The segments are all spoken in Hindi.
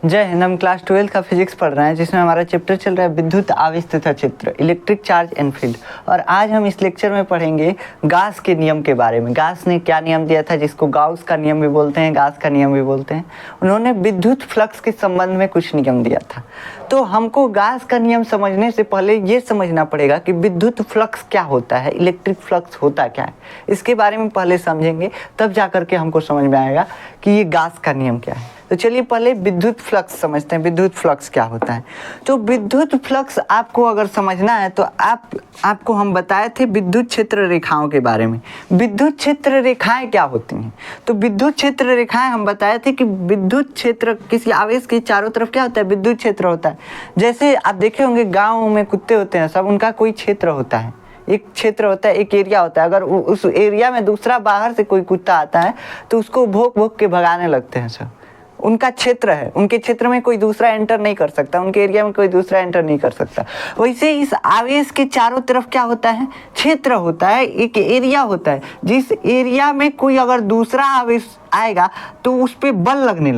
जय हिंद। हम क्लास 12 का फिजिक्स पढ़ रहे हैं जिसमें हमारा चैप्टर चल रहा है विद्युत आवेश तथा क्षेत्र, इलेक्ट्रिक चार्ज एंड फील्ड। और आज हम इस लेक्चर में पढ़ेंगे गाउस के नियम के बारे में। गाउस ने क्या नियम दिया था, जिसको गाउस का नियम भी बोलते हैं, गाउस का नियम भी बोलते हैं। उन्होंने विद्युत फ्लक्स के संबंध में कुछ नियम दिया था। तो हमको गाउस का नियम समझने से पहले ये समझना पड़ेगा कि विद्युत फ्लक्स क्या होता है, इलेक्ट्रिक फ्लक्स होता क्या है। इसके बारे में पहले समझेंगे, तब जा करके हमको समझ में आएगा कि ये गाउस का नियम क्या है। तो चलिए पहले विद्युत फ्लक्स समझते हैं, विद्युत फ्लक्स क्या होता है। तो विद्युत फ्लक्स आपको अगर समझना है तो आपको हम बताए थे विद्युत क्षेत्र रेखाओं के बारे में। विद्युत क्षेत्र रेखाएं क्या होती हैं? तो विद्युत क्षेत्र रेखाएं हम बताए थे कि विद्युत क्षेत्र किसी आवेश के चारों तरफ क्या होता है, विद्युत क्षेत्र होता है। जैसे आप देखे होंगे गाँव में कुत्ते होते हैं सब, उनका कोई क्षेत्र होता है, एक क्षेत्र होता है, एक एरिया होता है। अगर उस एरिया में दूसरा बाहर से कोई कुत्ता आता है तो उसको भौंक भौंक के भगाने लगते हैं सब। उनका क्षेत्र है, उनके क्षेत्र में कोई दूसरा एंटर नहीं कर सकता, उनके एरिया में कोई दूसरा एंटर नहीं कर सकता। वैसे इस आवेश के चारों तरफ क्या होता है, क्षेत्र होता है, एक एरिया होता है। जिस एरिया में कोई अगर दूसरा आवेश आएगा तो उस पर बल लगने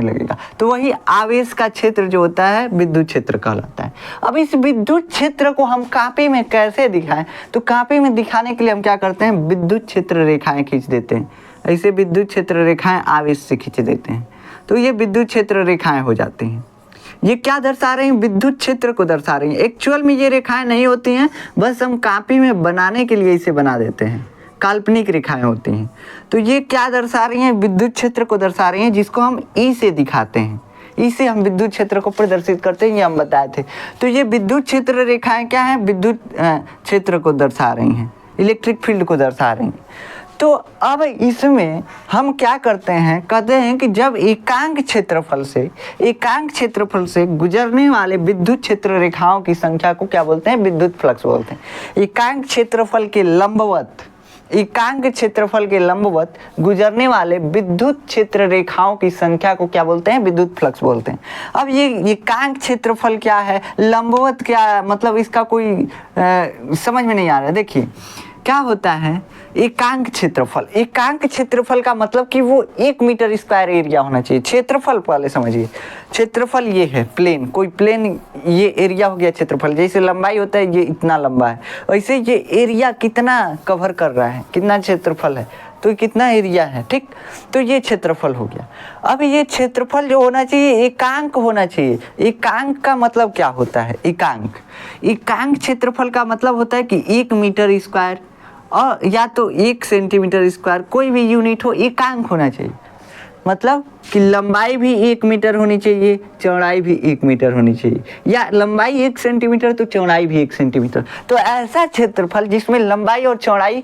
लगेगा, तो वही आवेश का क्षेत्र जो होता है विद्युत क्षेत्र कहलाता है। अब इस विद्युत क्षेत्र को हम कॉपी में कैसे दिखाएं, तो कॉपी में दिखाने के लिए हम क्या करते हैं, विद्युत क्षेत्र रेखाएं खींच देते हैं। ऐसे विद्युत क्षेत्र रेखाएं आवेश से खींच देते हैं, तो ये विद्युत क्षेत्र रेखाएं हो जाती हैं। ये क्या दर्शा रही हैं, विद्युत क्षेत्र को दर्शा रही हैं। एक्चुअल में ये रेखाएं नहीं होती हैं, बस हम कॉपी में बनाने के लिए इसे बना देते हैं, काल्पनिक रेखाएं होती हैं। तो ये क्या दर्शा रही हैं, विद्युत क्षेत्र को दर्शा रही हैं, जिसको हम ई से दिखाते हैं। ई से हम विद्युत क्षेत्र को प्रदर्शित करते हैं, ये हम बताए थे। तो ये विद्युत क्षेत्र रेखाएं क्या हैं, विद्युत क्षेत्र को दर्शा रही हैं, इलेक्ट्रिक फील्ड को दर्शा रही हैं। तो अब इसमें हम क्या करते हैं, कहते हैं कि जब एकांक क्षेत्रफल से गुजरने वाले विद्युत क्षेत्र रेखाओं की संख्या को क्या बोलते हैं, विद्युत फ्लक्स बोलते हैं। एकांक क्षेत्रफल के लंबवत गुजरने वाले विद्युत क्षेत्र रेखाओं की संख्या को क्या बोलते हैं, विद्युत फ्लक्स बोलते हैं। अब ये एकांक क्षेत्रफल क्या है, लंबवत क्या, मतलब इसका कोई समझ में नहीं आ रहा है। देखिए क्या होता है एकांक क्षेत्रफल का मतलब कि वो 1 मीटर स्क्वायर एरिया होना चाहिए। क्षेत्रफल पहले समझिए, क्षेत्रफल ये है प्लेन, कोई प्लेन, ये एरिया हो गया क्षेत्रफल। जैसे लंबाई होता है, ये इतना लंबा है, वैसे ये एरिया कितना कवर कर रहा है, कितना क्षेत्रफल है, तो कितना एरिया है, ठीक। तो ये क्षेत्रफल हो गया। अब ये क्षेत्रफल जो होना चाहिए एकांक होना चाहिए। एकांक का मतलब क्या होता है, एकांक क्षेत्रफल का मतलब होता है कि 1 मीटर स्क्वायर और या तो 1 सेंटीमीटर स्क्वायर, कोई भी यूनिट हो, एकांक होना चाहिए। मतलब कि लंबाई भी 1 मीटर होनी चाहिए, चौड़ाई भी 1 मीटर होनी चाहिए, या लंबाई 1 सेंटीमीटर तो चौड़ाई भी 1 सेंटीमीटर। तो ऐसा क्षेत्रफल जिसमें लंबाई और चौड़ाई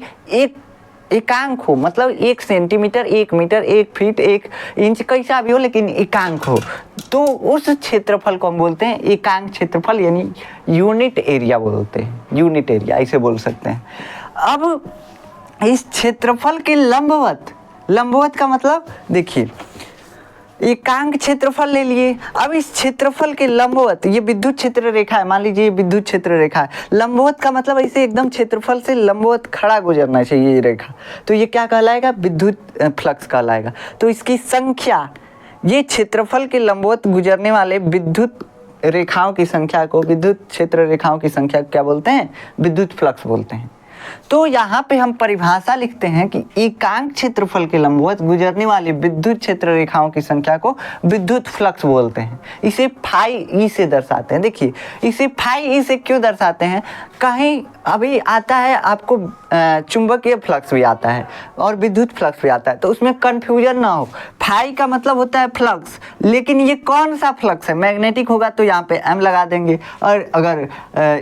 एकांक हो, मतलब 1 सेंटीमीटर, 1 मीटर, 1 फीट, 1 इंच, कैसा भी हो लेकिन एकांक हो, तो उस क्षेत्रफल को हम बोलते हैं एकांक क्षेत्रफल, यानी यूनिट एरिया बोलते हैं, यूनिट एरिया ऐसे बोल सकते हैं। अब इस क्षेत्रफल के लंबवत का मतलब देखिए, एकांक क्षेत्रफल ले लिए। अब इस क्षेत्रफल के लंबवत, ये विद्युत क्षेत्र रेखा है, मान लीजिए ये विद्युत क्षेत्र रेखा है। लंबवत का मतलब ऐसे एकदम क्षेत्रफल से लंबवत खड़ा गुजरना चाहिए ये रेखा, तो ये क्या कहलाएगा, विद्युत फ्लक्स कहलाएगा। तो इसकी संख्या, ये क्षेत्रफल के लंबवत गुजरने वाले विद्युत रेखाओं की संख्या को, विद्युत क्षेत्र रेखाओं की संख्या क्या बोलते हैं, विद्युत फ्लक्स बोलते हैं। तो यहाँ पे हम परिभाषा लिखते हैं कि एकांक क्षेत्रफल के लंबवत गुजरने वाली विद्युत क्षेत्र रेखाओं की संख्या को विद्युत फ्लक्स बोलते हैं। इसे फाई ई से दर्शाते हैं। देखिए इसे फाई ई से क्यों दर्शाते हैं, कहीं अभी आता है आपको चुंबकीय फ्लक्स भी आता है और विद्युत फ्लक्स भी आता है, तो उसमें कन्फ्यूजन ना हो। फाई का मतलब होता है फ्लक्स, लेकिन ये कौन सा फ्लक्स है, मैग्नेटिक होगा तो यहाँ पे एम लगा देंगे, और अगर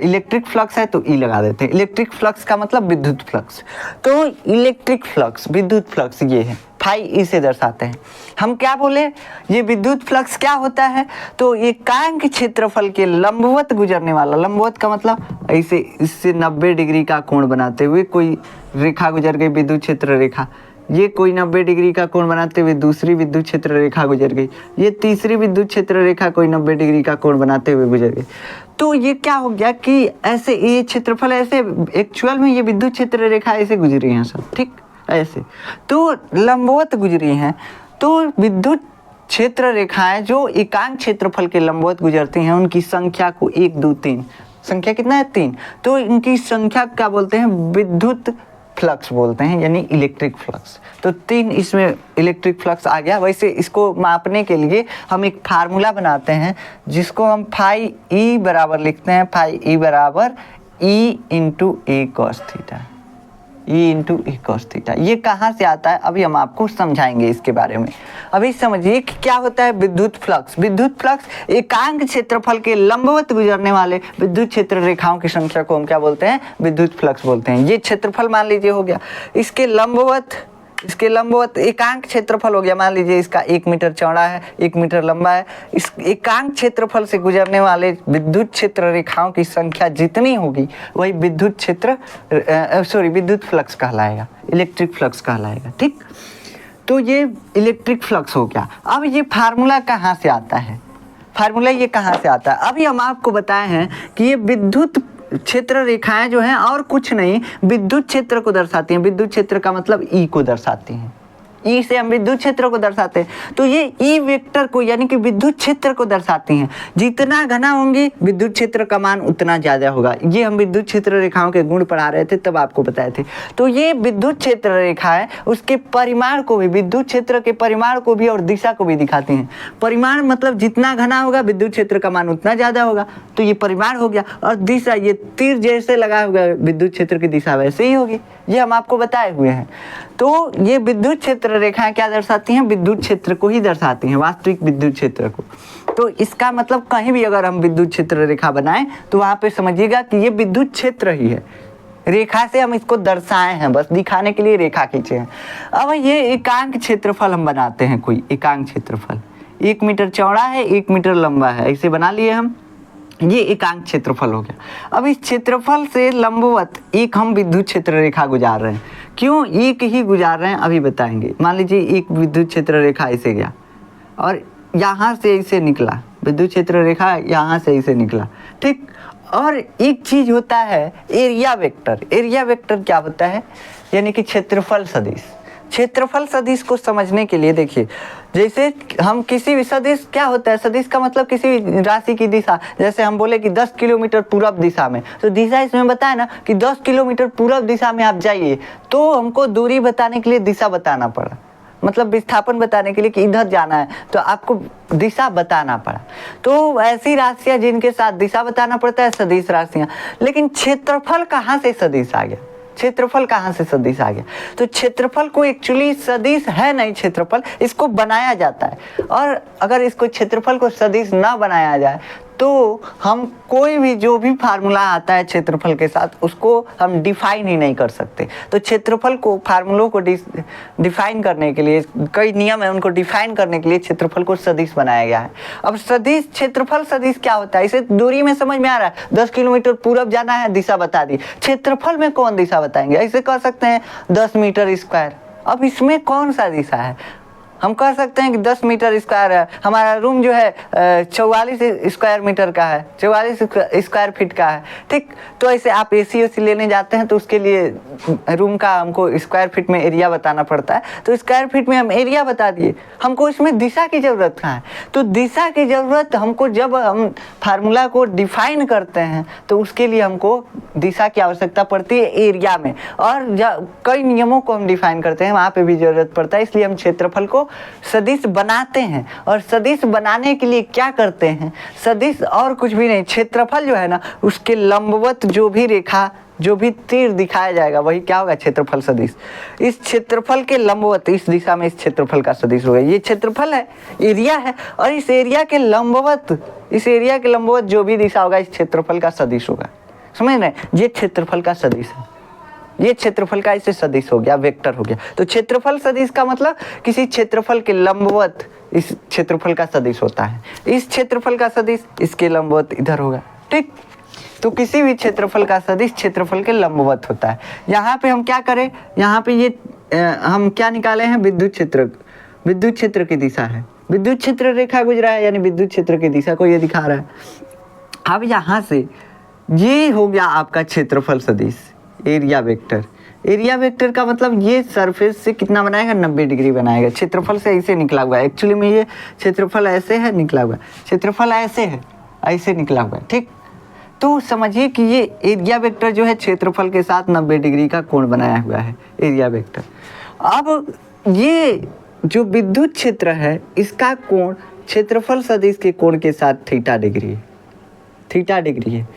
इलेक्ट्रिक फ्लक्स है तो ई लगा देते हैं। इलेक्ट्रिक फ्लक्स का मतलब विद्युत फ्लक्स, तो इलेक्ट्रिक फ्लक्स, विद्युत फ्लक्स ये है, फाई इसे दर्शाते हैं। हम क्या बोले, ये विद्युत फ्लक्स क्या होता है, तो एकांक क्षेत्रफल के लंबवत गुजरने वाला, लंबवत का मतलब ऐसे इससे 90 डिग्री का कोण बनाते हुए कोई रेखा गुजर गई, विद्युत क्षेत्र रेखा, ये कोई 90 डिग्री का कोण बनाते हुए दूसरी विद्युत क्षेत्र रेखा गुजर गई, ये तीसरी विद्युत क्षेत्र रेखा कोई 90 डिग्री का कोण बनाते हुए गुजर गई। तो ये क्या हो गया कि ऐसे ये क्षेत्रफल ऐसे, एक्चुअल में ये विद्युत क्षेत्र रेखा ऐसे गुजरी हैं सब, ठीक, ऐसे तो लंबवत गुजरी हैं। तो विद्युत क्षेत्र रेखाएं जो एकांक क्षेत्रफल के लंबवत गुजरती हैं उनकी संख्या को 1 2 3, संख्या कितना है 3, तो इनकी संख्या क्या बोलते हैं, विद्युत फ्लक्स बोलते हैं, यानी इलेक्ट्रिक फ्लक्स। तो 3 इसमें इलेक्ट्रिक फ्लक्स आ गया। वैसे इसको मापने के लिए हम एक फार्मूला बनाते हैं जिसको हम फाई ई बराबर लिखते हैं, फाई ई बराबर ई इंटू ए कॉस थीटा, ई इंटू ए कॉस थीटा। ये कहाँ से आता है अभी हम आपको समझाएंगे इसके बारे में। अभी समझिए कि क्या होता है विद्युत फ्लक्स। विद्युत फ्लक्स एकांक क्षेत्रफल के लंबवत गुजरने वाले विद्युत क्षेत्र रेखाओं की संख्या को हम क्या बोलते हैं, विद्युत फ्लक्स बोलते हैं। ये क्षेत्रफल मान लीजिए हो गया, इसके लंबवत एकांक क्षेत्रफल हो गया, मान लीजिए इसका 1 मीटर चौड़ा है, 1 मीटर लंबा है। इस एकांक क्षेत्रफल से गुजरने वाले विद्युत क्षेत्र रेखाओं की संख्या जितनी होगी वही विद्युत फ्लक्स कहलाएगा, इलेक्ट्रिक फ्लक्स कहलाएगा। ठीक, तो ये इलेक्ट्रिक फ्लक्स हो गया। अब ये फार्मूला कहाँ से आता है, फार्मूला ये कहाँ से आता है, अभी हम आपको बताए हैं कि ये विद्युत क्षेत्र रेखाएं जो हैं और कुछ नहीं, विद्युत क्षेत्र को दर्शाती हैं। विद्युत क्षेत्र का मतलब ई को दर्शाती हैं, ई से हम विद्युत क्षेत्र को दर्शाते हैं। तो ये ई वेक्टर को यानी कि विद्युत क्षेत्र को दर्शाती हैं। जितना घना होंगे विद्युत क्षेत्र का मान उतना ज़्यादा होगा। ये हम विद्युत क्षेत्र रेखाओं के गुण पढ़ा रहे थे तब आपको बताए थे। तो ये विद्युत क्षेत्र रेखा है, उसके परिमाण को भी, विद्युत क्षेत्र के परिमाण को भी और दिशा को भी दिखाती हैं। परिमाण मतलब जितना घना होगा विद्युत क्षेत्र का मान उतना ज़्यादा होगा, तो ये परिमाण हो गया। और दिशा, ये तीर जैसे लगा हुआ विद्युत क्षेत्र की दिशा वैसे ही होगी, ये हम आपको बताए हुए हैं। तो ये विद्युत क्षेत्र रेखाएं क्या दर्शाती हैं, विद्युत क्षेत्र को ही दर्शाती हैं, वास्तविक विद्युत क्षेत्र को। तो इसका मतलब कहीं भी अगर हम विद्युत क्षेत्र रेखा बनाएं तो वहां पे समझिएगा कि ये विद्युत क्षेत्र ही है। रेखा से हम इसको दर्शाए हैं, बस दिखाने के लिए रेखा खींचे हैं। अब ये एकांक क्षेत्रफल हम बनाते हैं, कोई एकांक क्षेत्रफल 1 मीटर चौड़ा है, 1 मीटर लंबा है, ऐसे बना लिए हम। ये एकांक क्षेत्रफल हो गया। अब इस क्षेत्रफल से लंबवत एक हम विद्युत क्षेत्र रेखा गुजार रहे हैं। क्यों एक ही गुजार रहे हैं अभी बताएंगे। मान लीजिए एक विद्युत क्षेत्र रेखा ऐसे गया और यहाँ से ऐसे निकला, विद्युत क्षेत्र रेखा यहाँ से ऐसे निकला, ठीक। और एक चीज होता है एरिया वेक्टर। एरिया वेक्टर क्या होता है, यानी कि क्षेत्रफल सदिश। क्षेत्रफल सदिश को समझने के लिए देखिए, जैसे हम किसी भी सदिश, क्या होता है सदिश का मतलब किसी भी राशि की दिशा। जैसे हम बोले कि 10 किलोमीटर पूरब दिशा में, तो दिशा इसमें बताया ना कि 10 किलोमीटर पूरब दिशा में आप जाइए, तो हमको दूरी बताने के लिए दिशा बताना पड़ा, मतलब विस्थापन बताने के लिए कि इधर जाना है तो आपको दिशा बताना पड़ा। तो ऐसी राशियां जिनके साथ दिशा बताना पड़ता है सदिश राशियां। लेकिन क्षेत्रफल कहाँ से सदिश आ गया, क्षेत्रफल कहाँ से सदिश आ गया? तो क्षेत्रफल को एक्चुअली सदिश है नहीं, क्षेत्रफल इसको बनाया जाता है। और अगर इसको क्षेत्रफल को सदिश ना बनाया जाए तो हम कोई भी जो भी फार्मूला आता है क्षेत्रफल के साथ उसको हम डिफाइन ही नहीं कर सकते। तो क्षेत्रफल को, फार्मूलों को डिफाइन करने के लिए कई नियम है, उनको डिफाइन करने के लिए क्षेत्रफल को सदिश बनाया गया है। अब सदिश, क्षेत्रफल सदिश क्या होता है, इसे दूरी में समझ में आ रहा है। 10 किलोमीटर पूरब जाना है, दिशा बता दी। क्षेत्रफल में कौन दिशा बताएंगे, ऐसे कर सकते हैं 10 मीटर स्क्वायर। अब इसमें कौन सा दिशा है, हम कह सकते हैं कि 10 मीटर स्क्वायर है, हमारा रूम जो है 44 स्क्वायर मीटर का है, 44 स्क्वायर फीट का है, ठीक। तो ऐसे आप एसी लेने जाते हैं तो उसके लिए रूम का हमको स्क्वायर फीट में एरिया बताना पड़ता है। तो स्क्वायर फीट में हम एरिया बता दिए, हमको इसमें दिशा की ज़रूरत कहाँ है। तो दिशा की ज़रूरत हमको, जब हम फार्मूला को डिफाइन करते हैं तो उसके लिए हमको दिशा की आवश्यकता पड़ती है एरिया में। और कई नियमों को हम डिफाइन करते हैं, वहाँ पर भी ज़रूरत पड़ता है। इसलिए हम क्षेत्रफल को सदिश बनाते हैं। और सदिश बनाने के लिए क्या करते हैं, सदिश और कुछ भी नहीं, क्षेत्रफल जो है ना उसके लंबवत जो भी रेखा, जो भी तीर दिखाया जाएगा वही क्या होगा, क्षेत्रफल सदिश। इस क्षेत्रफल के लंबवत, इस दिशा में इस क्षेत्रफल का सदिश होगा। ये क्षेत्रफल है, एरिया है, और इस एरिया के लंबवत, इस एरिया के लंबवत जो भी दिशा होगा इस क्षेत्रफल का सदिश होगा। समझ रहे, ये क्षेत्रफल का सदिश है, ये क्षेत्रफल का इससे सदिश हो गया, वेक्टर हो गया। तो क्षेत्रफल सदिश का मतलब किसी क्षेत्रफल के लंबवत इस क्षेत्रफल का सदिश होता है। इस क्षेत्रफल का सदिश इसके लंबवत इधर होगा, ठीक। तो किसी भी क्षेत्रफल का सदिश क्षेत्रफल के लंबवत होता है। यहाँ पे हम क्या करें, यहाँ पे ये हम क्या निकाले हैं, विद्युत क्षेत्र, विद्युत क्षेत्र की दिशा है, विद्युत क्षेत्र रेखा गुजरा है, यानी विद्युत क्षेत्र की दिशा को ये दिखा रहा है। अब यहाँ से ये हो गया आपका क्षेत्रफल सदिश, एरिया वेक्टर। एरिया वेक्टर का मतलब ये सरफेस से कितना बनाएगा, 90 डिग्री बनाएगा। क्षेत्रफल से ऐसे निकला हुआ है, एक्चुअली में ये क्षेत्रफल ऐसे है निकला हुआ है, क्षेत्रफल ऐसे है, ऐसे निकला हुआ है, ठीक। तो समझिए कि ये एरिया वेक्टर जो है क्षेत्रफल के साथ 90 डिग्री का कोण बनाया हुआ है, एरिया वेक्टर। अब ये जो विद्युत क्षेत्र है इसका कोण क्षेत्रफल सदिश के कोण के साथ थीटा डिग्री है, थीटा डिग्री है।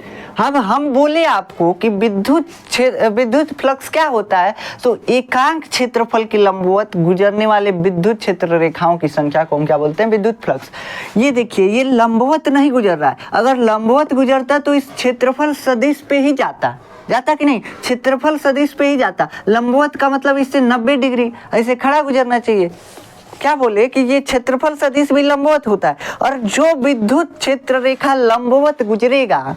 अब हम बोले आपको कि विद्युत फ्लक्स क्या होता है, तो एकांक क्षेत्रफल के लंबवत गुजरने वाले विद्युत क्षेत्र रेखाओं की संख्या को हम क्या बोलते हैं, विद्युत फ्लक्स। ये देखिए ये लंबवत नहीं गुजर रहा है, अगर लंबवत गुजरता तो इस क्षेत्रफल सदिश पे ही जाता कि नहीं, क्षेत्रफल सदिश पे ही जाता। लंबवत का मतलब इससे 90 डिग्री ऐसे खड़ा गुजरना चाहिए। क्या बोले कि ये क्षेत्रफल सदिश भी लंबवत होता है, और जो विद्युत क्षेत्र रेखा लंबवत गुजरेगा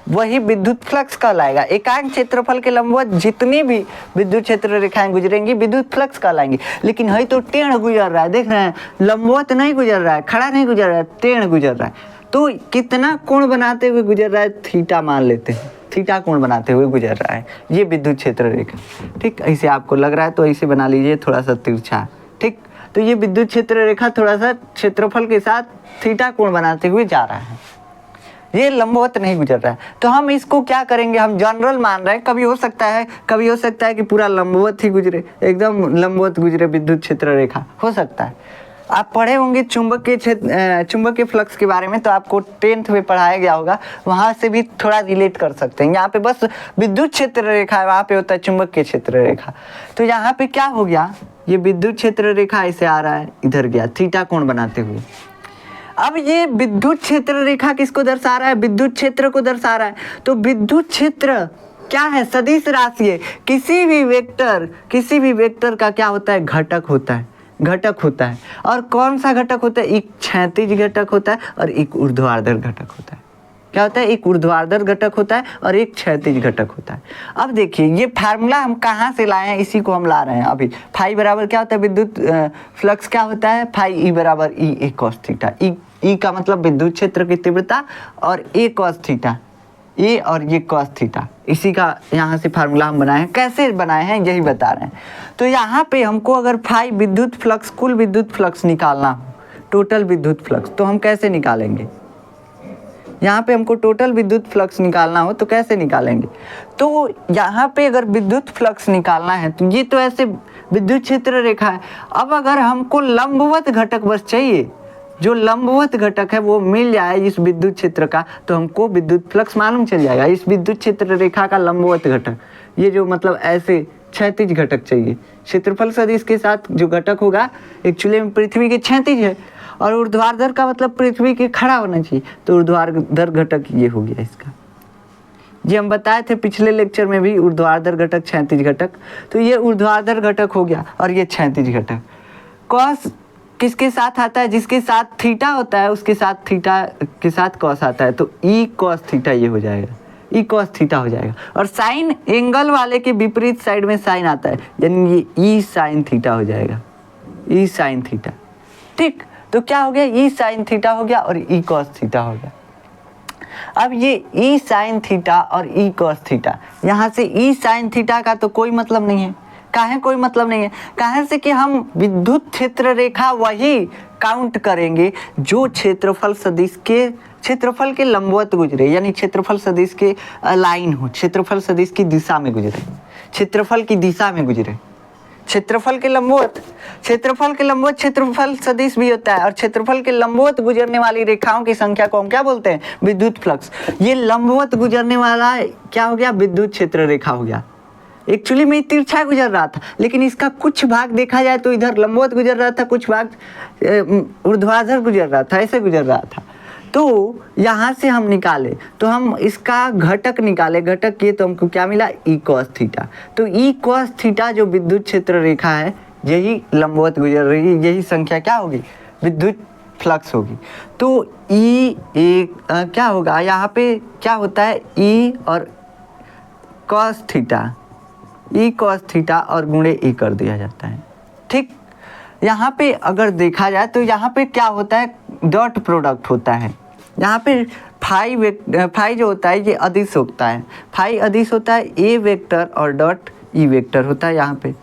वही विद्युत फ्लक्स कहलाएगा। एकांक क्षेत्रफल के लंबवत जितनी भी विद्युत क्षेत्र रेखाएं गुजरेंगी विद्युत फ्लक्स कहलाएंगी। लेकिन है तो टेढ़ गुजर रहा है, देख रहे हैं, लंबवत नहीं गुजर रहा है, खड़ा नहीं गुजर रहा है, टेढ़ गुजर रहा है। तो कितना कोण बनाते हुए गुजर रहा है, थीटा मान लेते हैं, थीटा कोण बनाते हुए गुजर रहा है ये विद्युत क्षेत्र रेखा, ठीक। ऐसे आपको लग रहा है तो ऐसे बना लीजिए, थोड़ा सा तिरछा, ठीक। तो ये विद्युत क्षेत्र रेखा थोड़ा सा क्षेत्रफल के साथ थीटा कोण बनाते हुए जा रहा है, ये लंबवत नहीं गुजर रहा है। तो हम इसको क्या करेंगे, हम जनरल मान रहे हैं, कभी हो सकता है कि पूरा लंबवत ही गुजरे, एकदम लंबवत गुजरे विद्युत क्षेत्र रेखा, हो सकता है। आप पढ़े होंगे चुंबकीय फ्लक्स के बारे में, तो आपको 10th में पढ़ाया गया होगा, वहाँ से भी थोड़ा रिलेट कर सकते हैं। यहाँ पे बस विद्युत क्षेत्र रेखा है, वहाँ पे होता है चुंबकीय क्षेत्र रेखा। तो यहाँ पे क्या हो गया, ये विद्युत क्षेत्र रेखा ऐसे आ रहा है, इधर गया थीटा कोण बनाते हुए। अब ये विद्युत क्षेत्र रेखा किसको दर्शा रहा है, विद्युत क्षेत्र को दर्शा रहा है। तो विद्युत क्षेत्र क्या है, सदिश राशि है। किसी भी वेक्टर का क्या होता है, घटक होता है। और कौन सा घटक होता है, एक क्षैतिज घटक होता है और एक ऊर्ध्वाधर घटक होता है। क्या होता है, एक ऊर्ध्वाधर घटक होता है और एक क्षैतिज घटक होता है। अब देखिए ये फार्मूला हम कहाँ से लाए हैं, इसी को हम ला रहे हैं अभी। फाई बराबर क्या होता है, विद्युत फ्लक्स क्या होता है, फाई ई बराबर ई ए कॉस थीटा। ई का मतलब विद्युत क्षेत्र की तीव्रता और ए कॉस थीटा, ए और ये कॉस थीटा, इसी का यहाँ से फार्मूला हम बनाए हैं। कैसे बनाए हैं यही बता रहे हैं। तो यहाँ पे हमको अगर फाई विद्युत फ्लक्स, कुल विद्युत फ्लक्स निकालना हो, टोटल विद्युत फ्लक्स, तो हम कैसे निकालेंगे। यहाँ पे हमको टोटल विद्युत फ्लक्स निकालना हो तो कैसे निकालेंगे। तो यहाँ पे अगर विद्युत फ्लक्स निकालना है तो ये तो ऐसे विद्युत क्षेत्र रेखा है। अब अगर हमको लंबवत घटक बस चाहिए, जो लंबवत घटक है वो मिल जाए इस विद्युत क्षेत्र का, तो हमको विद्युत फ्लक्स मालूम चल जाएगा। इस विद्युत क्षेत्र रेखा का लंबवत घटक, ये जो मतलब ऐसे क्षैतिज घटक चाहिए, क्षेत्रफल सदिश के साथ जो घटक होगा एक्चुअली में पृथ्वी के क्षैतिज है, और ऊर्ध्वाधर का मतलब पृथ्वी के खड़ा होना चाहिए, तो ऊर्ध्वाधर घटक ये हो गया इसका। ये हम बताए थे पिछले लेक्चर में भी, ऊर्ध्वाधर घटक क्षैतिज घटक। तो ये ऊर्ध्वाधर घटक हो गया और ये क्षैतिज घटक। कॉस किसके साथ आता है, जिसके साथ थीटा होता है उसके साथ थीटा के साथ कॉस आता है, तो ई कॉस थीटा ये हो जाएगा, ई कॉस थीटा हो जाएगा। और साइन एंगल वाले के विपरीत साइड में साइन आता है, यानी ये ई साइन थीटा हो जाएगा, ई साइन थीटा, ठीक। तो क्या हो गया, ई साइन थीटा हो गया और ई कॉस थीटा हो गया। अब ये ई साइन थीटा और ई कॉस थीटा, यहाँ से ई साइन थीटा का तो कोई मतलब नहीं है। काहे कोई मतलब नहीं है, काहे से कि हम विद्युत क्षेत्र रेखा वही काउंट करेंगे जो क्षेत्रफल सदिश के क्षेत्रफल के लंबवत गुजरे, यानी क्षेत्रफल सदिश के लाइन हो, क्षेत्रफल सदिश की दिशा में गुजरे, क्षेत्रफल की दिशा में गुजरे। क्षेत्रफल के लंबवत क्षेत्रफल सदिश भी होता है, और क्षेत्रफल के लंबवत गुजरने वाली रेखाओं की संख्या को हम क्या बोलते हैं, विद्युत फ्लक्स। ये लंबवत गुजरने वाला क्या हो गया, विद्युत क्षेत्र रेखा हो गया। एक्चुअली में तिरछा गुजर रहा था, लेकिन इसका कुछ भाग देखा जाए तो इधर लंबवत गुजर रहा था, कुछ भाग ऊर्ध्वाधर गुजर रहा था, ऐसे गुजर रहा था। तो यहाँ से हम निकाले, तो हम इसका घटक निकाले, घटक किए तो हमको क्या मिला, ई कॉस थीटा। तो ई कॉस थीटा जो विद्युत क्षेत्र रेखा है यही लंबवत गुजर रही है, यही संख्या क्या होगी, विद्युत फ्लक्स होगी। तो ई एक क्या होगा, यहाँ पे क्या होता है, ई और cos theta, E cos theta और गुणे ई कर दिया जाता है, ठीक। यहाँ पे अगर देखा जाए तो यहाँ पे क्या होता है, डॉट प्रोडक्ट होता है। यहाँ पे फाई जो होता है ये अदिश होता है, फाई अदिश होता है ए वेक्टर और डॉट ई वेक्टर होता है यहाँ पे।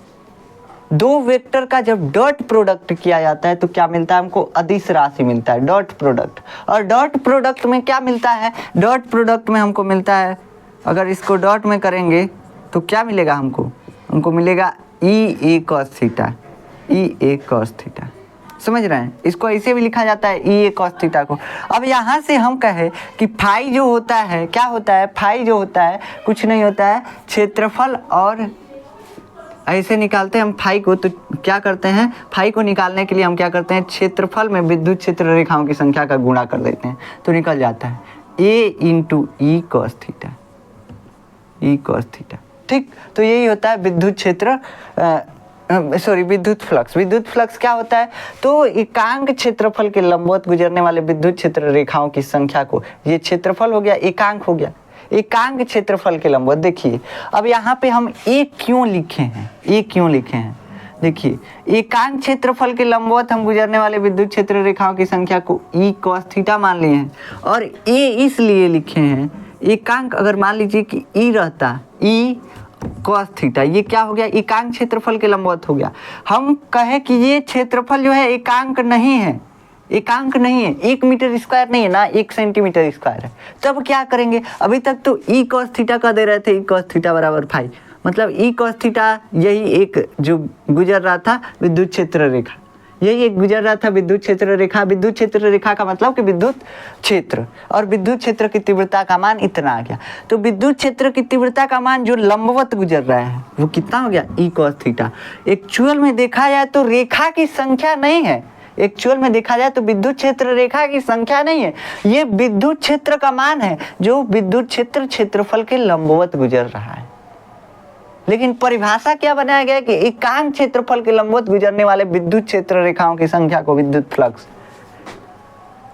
दो वेक्टर का जब डॉट प्रोडक्ट किया जाता है तो क्या मिलता है हमको, अदिश राशि मिलता है, डॉट प्रोडक्ट। और डॉट प्रोडक्ट में क्या मिलता है, डॉट प्रोडक्ट में हमको मिलता है, अगर इसको डॉट में करेंगे तो क्या मिलेगा हमको मिलेगा ई ए कॉस थीटा, ई ए कॉस थीटा। समझ रहे हैं, इसको ऐसे भी लिखा जाता है ई ए कॉस थीटा को। अब यहाँ से हम कहें कि फाई जो होता है, क्या होता है, फाई जो होता है कुछ नहीं होता है क्षेत्रफल, और ऐसे निकालते हैं हम फाई को, तो क्या करते हैं, फाई को निकालने के लिए हम क्या करते हैं, क्षेत्रफल में विद्युत क्षेत्र रेखाओं की संख्या का गुणा कर देते हैं तो निकल जाता है A into E cos theta, E cos theta. ठीक, तो यही होता है विद्युत क्षेत्र, विद्युत फ्लक्स। विद्युत फ्लक्स क्या होता है, तो एकांक क्षेत्रफल के लंबवत गुजरने वाले विद्युत क्षेत्र रेखाओं की संख्या को, ये क्षेत्रफल हो गया, एकांक हो गया, एकांक क्षेत्रफल के लंबवत। देखिए अब यहाँ पे हम ए क्यों लिखे हैं, ए क्यों लिखे हैं, देखिए एकांक क्षेत्रफल के लंबवत हम गुजरने वाले विद्युत क्षेत्र रेखाओं की संख्या को ई कॉस थीटा मान लिए हैं, और ए इसलिए लिखे हैं, एकांक अगर मान लीजिए कि ई रहता, ई कॉस थीटा, ये क्या हो गया, एकांक क्षेत्रफल के लंबवत हो गया। हम कहे कि ये क्षेत्रफल जो है एकांक नहीं है, एकांक नहीं है, 1 मीटर स्क्वायर नहीं है ना, 1 सेंटीमीटर स्क्वायर है, तब क्या करेंगे, अभी तक तो ई कॉस थीटा का दे रहे थे, ई कॉस थीटा बराबर फाई, मतलब ई कॉस थीटा यही एक जो गुजर रहा था विद्युत क्षेत्र रेखा, यही एक गुजर रहा था विद्युत क्षेत्र रेखा। विद्युत क्षेत्र रेखा का मतलब कि विद्युत क्षेत्र, और विद्युत क्षेत्र की तीव्रता का मान इतना आ गया। तो विद्युत क्षेत्र की तीव्रता का मान जो लंबवत गुजर रहा है वो कितना हो गया, ई कॉस थीटा। एक्चुअल में देखा जाए तो रेखा की संख्या नहीं है, एक्चुअल में देखा जाए तो विद्युत क्षेत्र रेखा की संख्या नहीं है, ये विद्युत क्षेत्र का मान है जो विद्युत क्षेत्र क्षेत्रफल के लंबवत गुजर रहा है। लेकिन परिभाषा क्या बनाया गया कि एकांक क्षेत्रफल के लंबवत गुजरने वाले विद्युत क्षेत्र रेखाओं की संख्या को विद्युत फ्लक्स।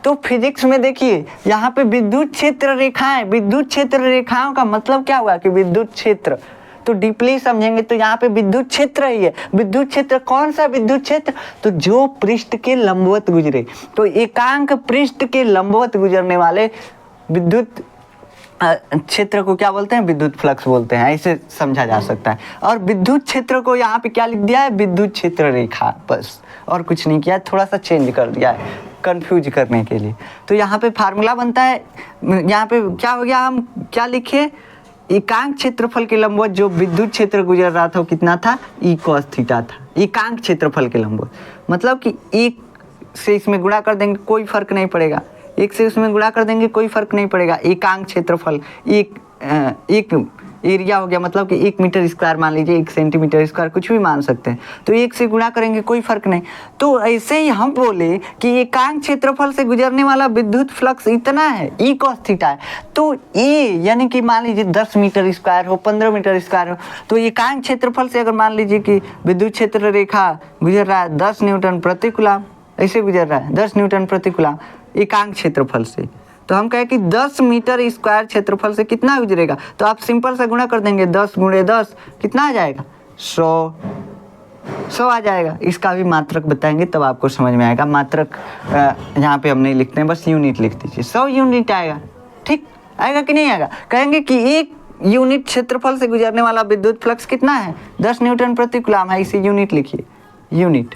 तो फिजिक्स में देखिए यहाँ पे विद्युत क्षेत्र रेखाएं, विद्युत क्षेत्र रेखाओं का मतलब क्या हुआ कि विद्युत क्षेत्र, तो डीपली समझेंगे तो यहाँ पे विद्युत क्षेत्र ही है। विद्युत क्षेत्र कौन सा विद्युत क्षेत्र, तो जो पृष्ठ के लंबवत गुजरे, तो एकांक पृष्ठ के लंबवत गुजरने वाले विद्युत क्षेत्र को क्या बोलते हैं, विद्युत फ्लक्स बोलते हैं, ऐसे समझा जा सकता है। और विद्युत क्षेत्र को यहाँ पे क्या लिख दिया है, विद्युत क्षेत्र रेखा, बस और कुछ नहीं किया, थोड़ा सा चेंज कर दिया है कंफ्यूज करने के लिए। तो यहाँ पे फार्मूला बनता है, यहाँ पे क्या हो गया, हम क्या लिखे, एकांक क्षेत्रफल के लंबवत जो विद्युत क्षेत्र गुजर रहा था वो कितना था, ई कॉस थीटा था, एकांक क्षेत्रफल के लंबवत, मतलब कि एक से इसमें गुणा कर देंगे कोई फर्क नहीं पड़ेगा, एक से उसमें गुणा कर देंगे कोई फर्क नहीं पड़ेगा, एकांक क्षेत्रफल एक एरिया हो गया, मतलब कि 1 मीटर स्क्वायर मान लीजिए, 1 सेंटीमीटर स्क्वायर कुछ भी मान सकते हैं, तो एक से गुणा करेंगे कोई फर्क नहीं। तो ऐसे ही हम बोले कि एकांक क्षेत्रफल से गुजरने वाला विद्युत फ्लक्स इतना है, ई कॉस थीटा है, तो ए यानी कि मान लीजिए 10 मीटर स्क्वायर हो, 15 मीटर स्क्वायर हो, तो एकांक क्षेत्रफल से अगर मान लीजिए कि विद्युत क्षेत्र रेखा गुजर रहा है 10 न्यूटन प्रति कूलम, ऐसे गुजर रहा है 10 न्यूटन प्रति कूलम एकांक क्षेत्रफल से, तो हम कहें कि 10 मीटर स्क्वायर क्षेत्रफल से कितना गुजरेगा, तो आप सिंपल से गुणा कर देंगे, 10 गुणे 10 कितना आ जाएगा, 100 आ जाएगा। इसका भी मात्रक बताएंगे तब आपको समझ में आएगा। मात्रक यहाँ पे हम नहीं लिखते हैं, बस यूनिट लिख दीजिए, 100 यूनिट आएगा। ठीक आएगा कि नहीं आएगा, कहेंगे कि 1 यूनिट क्षेत्रफल से गुजरने वाला विद्युत फ्लक्स कितना है, 10 न्यूटन प्रति कूलम है, इसे यूनिट लिखिए, यूनिट।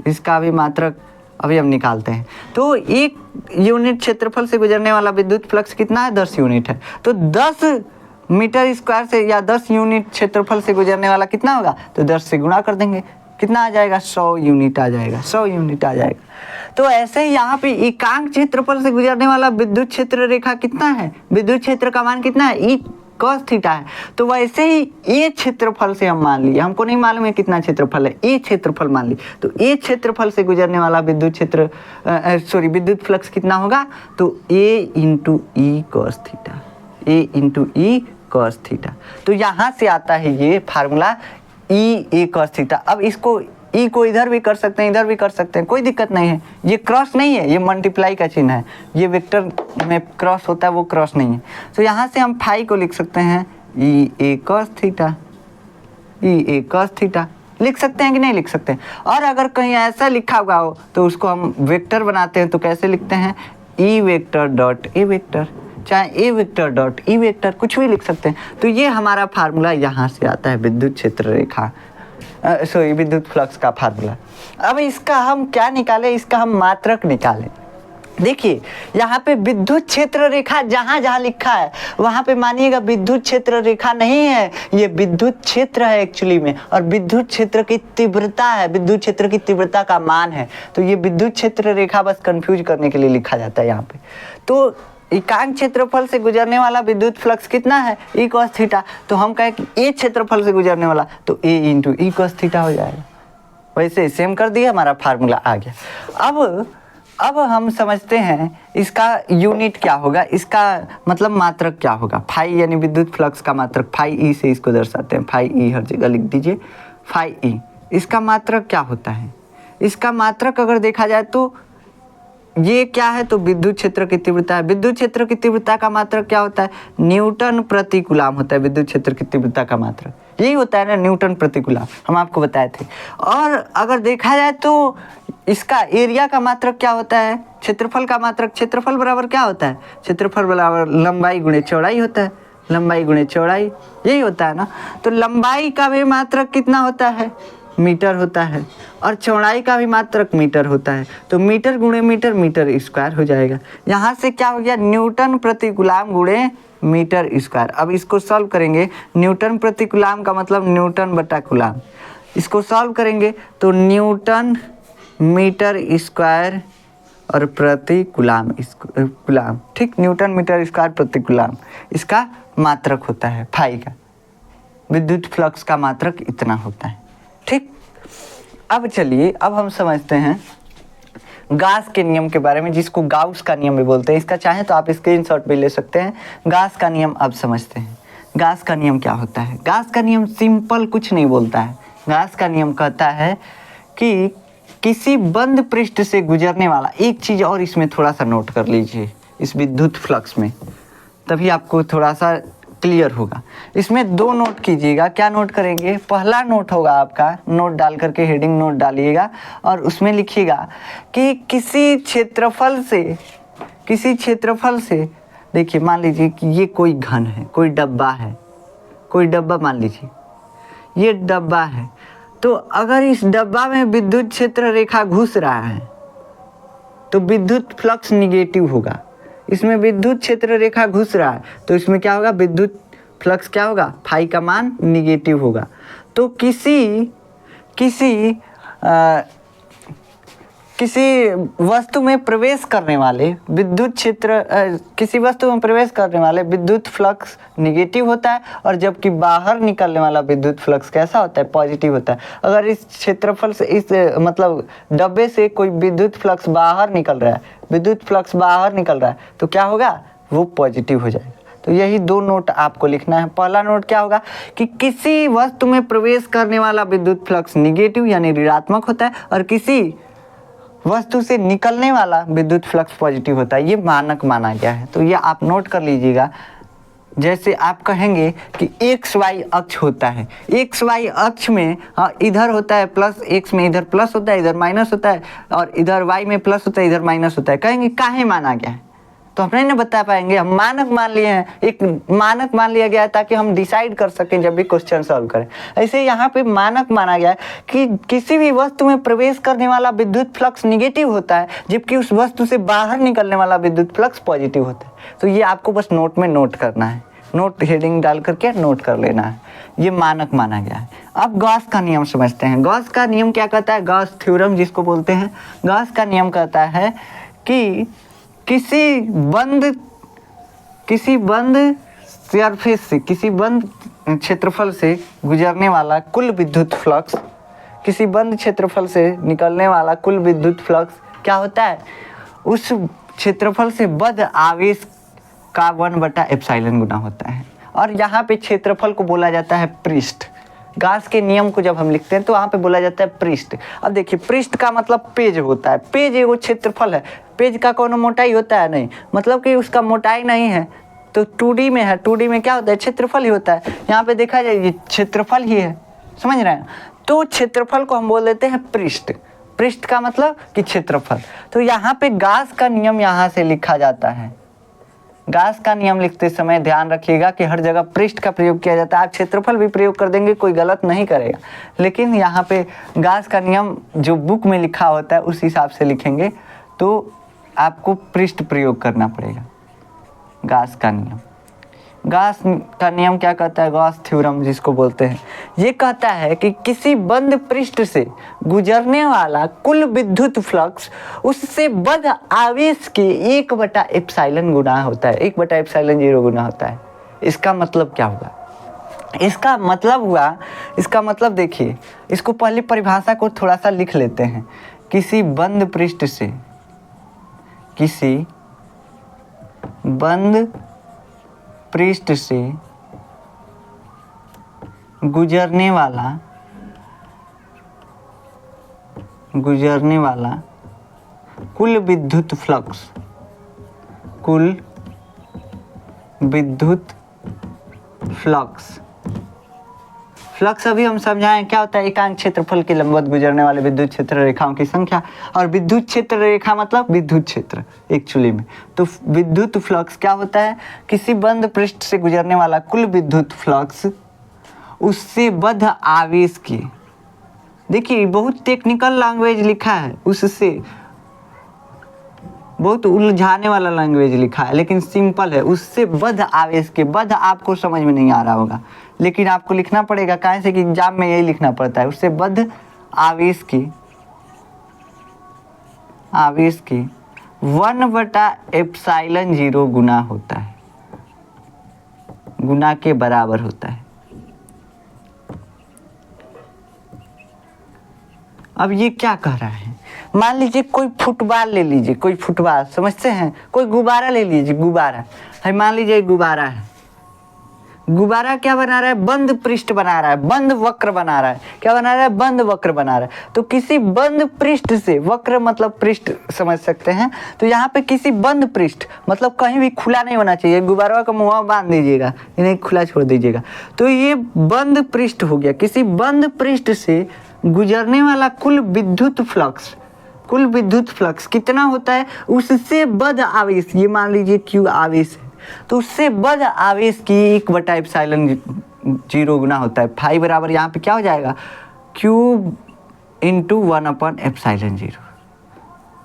इसका भी मात्रक अभी हम निकालते हैं। तो 1 यूनिट क्षेत्रफल से गुजरने वाला विद्युत फ्लक्स कितना है, 10 यूनिट है, तो 10 मीटर स्क्वायर से या 10 यूनिट क्षेत्रफल से गुजरने वाला कितना होगा, तो 10 से गुणा कर देंगे, कितना आ जाएगा, 100 यूनिट आ जाएगा, 100 यूनिट आ जाएगा। तो ऐसे ही यहाँ पे एकांक क्षेत्रफल से गुजरने वाला विद्युत क्षेत्र रेखा कितना है, विद्युत क्षेत्र का मान कितना है, ई कॉस थीटा है। तो वैसे ही ए क्षेत्रफल से हम मान लिए, हमको नहीं मालूम है कितना क्षेत्रफल है, ए क्षेत्रफल मान ली, तो ए क्षेत्रफल से गुजरने वाला विद्युत क्षेत्र विद्युत फ्लक्स कितना होगा, तो ए इंटू ई कॉस थीटा, ए इंटू ई कॉस थीटा। तो यहाँ से आता है ये फार्मूला ई ए कॉस थीटा। अब इसको ई को इधर भी कर सकते हैं, इधर भी कर सकते हैं, कोई दिक्कत नहीं है, ये क्रॉस नहीं है, ये मल्टीप्लाई का चिन्ह है, ये वेक्टर में क्रॉस होता है वो क्रॉस नहीं है। तो यहाँ से हम फाई को लिख सकते हैं ई ए कॉस थीटा, ई ए कॉस थीटा लिख सकते हैं कि नहीं लिख सकते हैं। और अगर कहीं ऐसा लिखा हुआ हो तो उसको हम वेक्टर बनाते हैं, तो कैसे लिखते हैं, E vector dot A vector, चाहे ए वेक्टर डॉट ई वेक्टर कुछ भी लिख सकते हैं। तो ये हमारा फार्मूला यहाँ से आता है विद्युत क्षेत्र रेखा, सॉरी विद्युत फ्लक्स का फार्मूला। अब इसका हम क्या निकालें, इसका हम मात्रक निकालें। देखिए यहाँ पे विद्युत क्षेत्र रेखा जहाँ जहाँ लिखा है वहाँ पे मानिएगा विद्युत क्षेत्र रेखा नहीं है, ये विद्युत क्षेत्र है एक्चुअली में, और विद्युत क्षेत्र की तीव्रता है, विद्युत क्षेत्र की तीव्रता का मान है। तो ये विद्युत क्षेत्र रेखा बस कंफ्यूज करने के लिए लिखा जाता है यहाँ पे। तो एकांक क्षेत्रफल से गुजरने वाला विद्युत फ्लक्स कितना है, ई कॉस थीटा। तो हम कहें कि ए क्षेत्रफल से गुजरने वाला तो ए इंटू ई कॉस थीटा हो जाएगा। वैसे सेम कर दिया, हमारा फार्मूला आ गया। अब हम समझते हैं इसका यूनिट क्या होगा, इसका मतलब मात्रक क्या होगा। फाई यानी विद्युत फ्लक्स का मात्रक, फाई ई से इसको दर्शाते हैं, फाई ई हर जगह लिख दीजिए, फाई ई। इसका मात्रक क्या होता है, इसका मात्रक अगर देखा जाए तो ये क्या है, तो विद्युत क्षेत्र की तीव्रता है। विद्युत क्षेत्र की तीव्रता का मात्रक क्या होता है, न्यूटन प्रति कूलाम होता है। विद्युत क्षेत्र की तीव्रता का मात्रक यही होता है ना, न्यूटन प्रति कूलाम, हम आपको बताए थे। और अगर देखा जाए तो इसका एरिया का मात्रक क्या होता है, क्षेत्रफल का मात्रक, क्षेत्रफल बराबर क्या होता है, क्षेत्रफल बराबर लंबाई गुणे चौड़ाई होता है, लंबाई गुणे चौड़ाई यही होता है ना। तो लंबाई का भी मात्रक कितना होता है, मीटर होता है, और चौड़ाई का भी मात्रक मीटर होता है। तो मीटर गुणे मीटर, मीटर स्क्वायर हो जाएगा। यहाँ से क्या हो गया, न्यूटन प्रति कूलाम गुणे मीटर स्क्वायर। अब इसको सॉल्व करेंगे, न्यूटन प्रति कूलाम का मतलब न्यूटन बटा कूलाम, इसको सॉल्व करेंगे तो न्यूटन मीटर स्क्वायर और प्रति कूलाम, कूलाम ठीक, न्यूटन मीटर स्क्वायर प्रति कूलाम इसका मात्रक होता है। फाई का विद्युत फ्लक्स का मात्रक इतना होता है, ठीक। अब चलिए, अब हम समझते हैं गास के नियम के बारे में, जिसको गाउस का नियम भी बोलते हैं। इसका चाहे तो आप स्क्रीनशॉट भी ले सकते हैं। गास का नियम अब समझते हैं। गास का नियम क्या होता है, गास का नियम सिंपल कुछ नहीं बोलता है। गास का नियम कहता है कि किसी बंद पृष्ठ से गुजरने वाला, एक चीज़ और इसमें थोड़ा सा नोट कर लीजिए इस विद्युत फ्लक्स में, तभी आपको थोड़ा सा क्लियर होगा। इसमें दो नोट कीजिएगा। क्या नोट करेंगे, पहला नोट होगा आपका, नोट डाल करके हेडिंग नोट डालिएगा और उसमें लिखिएगा कि किसी क्षेत्रफल से देखिए, मान लीजिए कि ये कोई घन है, कोई डब्बा है, कोई डब्बा मान लीजिए ये डब्बा है। तो अगर इस डब्बा में विद्युत क्षेत्र रेखा घुस रहा है तो विद्युत फ्लक्स निगेटिव होगा। इसमें विद्युत क्षेत्र रेखा घुस रहा है तो इसमें क्या होगा, विद्युत फ्लक्स क्या होगा, फाई का मान निगेटिव होगा। तो किसी वस्तु में प्रवेश करने वाले विद्युत क्षेत्र किसी वस्तु में प्रवेश करने वाले विद्युत फ्लक्स निगेटिव होता है, और जबकि बाहर निकलने वाला विद्युत फ्लक्स कैसा होता है, पॉजिटिव होता है। अगर इस क्षेत्रफल से, इस मतलब डब्बे से कोई विद्युत फ्लक्स बाहर निकल रहा है, तो क्या होगा, वो पॉजिटिव हो जाएगा। तो यही दो नोट आपको लिखना है। पहला नोट क्या होगा कि किसी वस्तु में प्रवेश करने वाला विद्युत फ्लक्स निगेटिव यानी ऋणात्मक होता है, और किसी वस्तु से निकलने वाला विद्युत फ्लक्स पॉजिटिव होता है। ये मानक माना गया है, तो ये आप नोट कर लीजिएगा। जैसे आप कहेंगे कि एक्स वाई अक्ष होता है, एक्स वाई अक्ष में इधर होता है प्लस, एक्स में इधर प्लस होता है, इधर माइनस होता है, और इधर वाई में प्लस होता है, इधर माइनस होता है। कहेंगे काहे माना गया है, तो हम नहीं बता पाएंगे। हम मानक मान लिए हैं, एक मानक मान लिया गया है ताकि हम डिसाइड कर सकें जब भी क्वेश्चन सॉल्व करें। ऐसे यहाँ पे मानक माना गया है कि किसी भी वस्तु में प्रवेश करने वाला विद्युत फ्लक्स निगेटिव होता है, जबकि उस वस्तु से बाहर निकलने वाला विद्युत फ्लक्स पॉजिटिव होता है। तो ये आपको बस नोट में नोट करना है, नोट हेडिंग डाल करके नोट कर लेना है। ये मानक माना गया है। अब गॉस का नियम समझते हैं। गॉस का नियम क्या कहता है, गॉस थ्योरम जिसको बोलते हैं। गॉस का नियम कहता है कि किसी बंद सरफेस से, किसी बंद क्षेत्रफल से गुजरने वाला कुल विद्युत फ्लक्स, किसी बंद क्षेत्रफल से निकलने वाला कुल विद्युत फ्लक्स क्या होता है, उस क्षेत्रफल से बद्ध आवेश का 1/ε गुना होता है। और यहाँ पे क्षेत्रफल को बोला जाता है पृष्ठ। गास के नियम को जब हम लिखते हैं तो वहाँ पे बोला जाता है पृष्ठ। अब देखिए, पृष्ठ का मतलब पेज होता है। पेज एगो क्षेत्रफल है। पेज का कोनो मोटाई होता है नहीं, मतलब कि उसका मोटाई नहीं है। तो 2D में है, 2D में क्या होता है, क्षेत्रफल ही होता है। यहाँ पे देखा जाए ये क्षेत्रफल ही है, समझ रहे हैं। तो क्षेत्रफल को हम बोल देते हैं पृष्ठ। पृष्ठ का मतलब कि क्षेत्रफल। तो यहाँ पे गास का नियम यहाँ से लिखा जाता है। गास का नियम लिखते समय ध्यान रखिएगा कि हर जगह पृष्ठ का प्रयोग किया जाता है। आप क्षेत्रफल भी प्रयोग कर देंगे, कोई गलत नहीं करेगा, लेकिन यहाँ पे गास का नियम जो बुक में लिखा होता है उस हिसाब से लिखेंगे, तो आपको पृष्ठ प्रयोग करना पड़ेगा। गास का नियम, गास का नियम क्या कहता है, गॉस थ्योरम जिसको बोलते हैं, ये कहता है कि किसी बंद पृष्ठ से गुजरने वाला कुल विद्युत फ्लक्स उससे बंध आवेश के 1/ε गुना होता है, 1/ε0 गुना होता है। इसका मतलब क्या हुआ? इसका मतलब देखिए, इसको पहले परिभाषा को थोड़ा सा लिख लेते हैं। किसी बंद पृष्ठ से, किसी बंद पृष्ठ से गुजरने वाला कुल विद्युत फ्लक्स अभी हम समझाएं क्या होता है। एकांक क्षेत्रफल के लंबवत गुजरने वाले विद्युत क्षेत्र रेखाओं की संख्या, और विद्युत क्षेत्र रेखा मतलब विद्युत क्षेत्र एक्चुअली में। तो विद्युत फ्लक्स क्या होता है? किसी बंद पृष्ठ से गुजरने वाला कुल विद्युत फ्लक्स उससे बद्ध आवेश की, देखिए बहुत टेक्निकल लैंग्वेज लिखा है, उससे बहुत उलझाने वाला लैंग्वेज लिखा है, लेकिन सिंपल है। उससे बद्ध आवेश के, बद्ध आपको समझ में नहीं आ रहा होगा, लेकिन आपको लिखना पड़ेगा, काहे से कि एग्जाम में यही लिखना पड़ता है। उससे बद्ध आवेश की 1/ε0 गुना होता है, गुना के बराबर होता है। अब ये क्या कह रहा है? मान लीजिए कोई फुटबॉल ले लीजिए, कोई फुटबॉल समझते हैं, कोई गुब्बारा ले लीजिए, गुब्बारा है, मान लीजिए गुब्बारा है। गुब्बारा क्या बना रहा है? बंद पृष्ठ बना रहा है, बंद वक्र बना रहा है। क्या बना रहा है? बंद वक्र बना रहा है। तो किसी बंद पृष्ठ से, वक्र मतलब पृष्ठ समझ सकते हैं, तो यहाँ पे किसी बंद पृष्ठ मतलब कहीं भी खुला नहीं होना चाहिए। गुब्बारा का मुंह बांध दीजिएगा, इन्हें खुला छोड़ दीजिएगा। तो ये बंद पृष्ठ हो गया। किसी बंद पृष्ठ से गुजरने वाला कुल विद्युत फ्लक्स कितना होता है? उससे बद्ध आवेश, ये मान लीजिए Q आवेश है, तो उससे बद्ध आवेश की 1/ε0 गुना होता है। फाई बराबर यहाँ पे क्या हो जाएगा? Q × 1/ε0।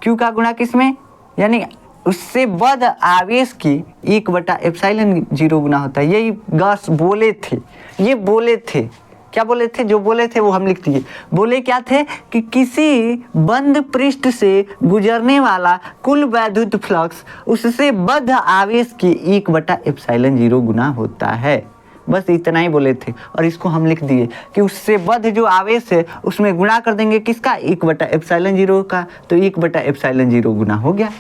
Q का गुना किसमें? यानी उससे बद्ध आवेश की 1/ε0 गुना होता है। यही गॉस बोले थे, ये बोले थे। क्या बोले थे? जो बोले थे वो हम लिख दिए। बोले क्या थे कि किसी बंद पृष्ठ से गुजरने वाला कुल विद्युत फ्लक्स उससे बद्ध आवेश की 1/ε0 गुना होता है। बस इतना ही बोले थे, और इसको हम लिख दिए कि उससे बद्ध जो आवेश है उसमें गुणा कर देंगे किसका? 1/ε0 का, तो 1/ε0 गुना हो गया।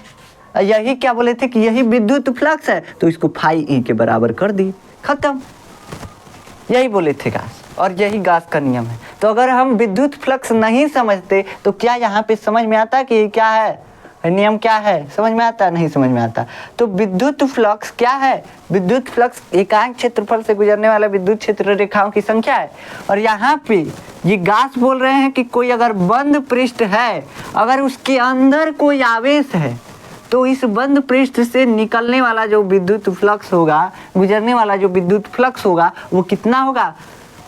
यही क्या बोले थे कि यही विद्युत फ्लक्स है, तो इसको फाई ई के बराबर कर दिए, खत्म। यही बोले थे गास, और यही गास का नियम है। तो अगर हम विद्युत फ्लक्स नहीं समझते तो क्या यहाँ पे समझ में आता कि क्या है, नियम क्या है? समझ में आता? नहीं समझ में आता। तो विद्युत फ्लक्स क्या है? विद्युत फ्लक्स एकांक क्षेत्रफल से गुजरने वाला विद्युत क्षेत्र रेखाओं की संख्या है। और यहाँ पे ये गास बोल रहे हैं कि कोई अगर बंद पृष्ठ है, अगर उसके अंदर कोई आवेश है, तो इस बंद पृष्ठ से निकलने वाला जो विद्युत फ्लक्स होगा, गुजरने वाला जो विद्युत फ्लक्स होगा, वो कितना होगा?